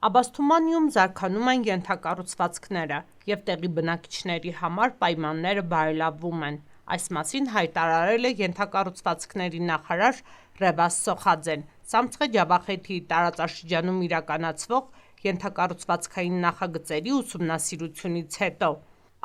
Աբասթումանիում զարգանում են ենթակառուցվածքները և տեղի բնակիչների համար պայմանները բարելավվում են։ Այս մասին հայտարարել է ենթակառուցվածքների նախարար Ռևաս Սոխաձեն Սամցխե Ջաբախեթիի տարածաշրջանում իրականացվող ենթակառուցվածքային նախագծերի ուսումնասիրությունից հետո։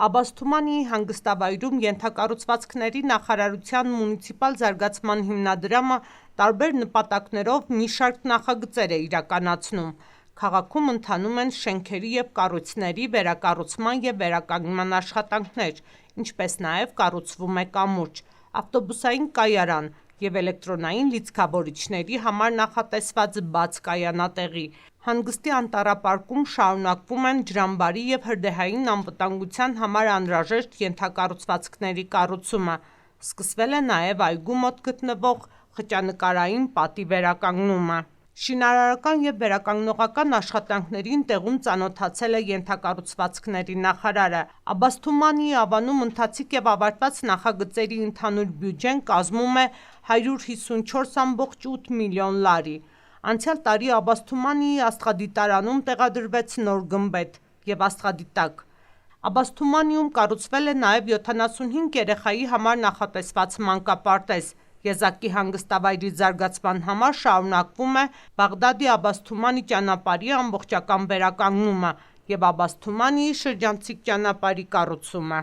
Աբասթումանիի հանգստավայրում ենթակառուցվածքների նախարարության մունիցիպալ զարգացման հիմնադրամը տարբեր նպատակներով մի շարք նախագծեր է իրականացնում։ Քաղաքում ընթանում են շենքերի և կառույցների վերակառուցման և վերականգնման աշխատանքներ, ինչպես նաև կառուցվում է կամուրջ, ավտոբուսային կայարան և էլեկտրոնային լիցքավորիչների համար նախատեսված բաց կայանատեղի։ Հանգստի անտառապարկում շարունակվում են ջրամբարի և հրդեհային անվտանգության համար անհրաժեշտ ենթակառուցվածքների կառուցումը։ Սկսվել է նաև այգու մոտ գտնվող խճանկարային պատի վերականգնումը։ Շինարարական և վերականգնողական աշխատանքներին տեղում ծանոթացել է ենթակառուցվածքների նախարարը։ Աբասթումանիի ավանում ընթացիկ և ավարտված նախագծերի ընդհանուր բյուջեն կազմում է 154,8 միլիոն լարի։ Անցյալ տարի Աբասթումանիի աստղադիտարանում տեղադրվեց նոր գմբեթ և աստղադիտակ։ Աբասթումանիում կառուցվել է նաև 75 երեխայի համար նախատեսված մանկապարտեզ։ Եզակի հանգստավայրի զարգացման համար շարունակվում է Բաղդադի-Աբասթումանի ճանապարհի ամբողջական վերականգնումը և Աբասթումանիի շրջանցիկ ճանապարհի կառուցումը։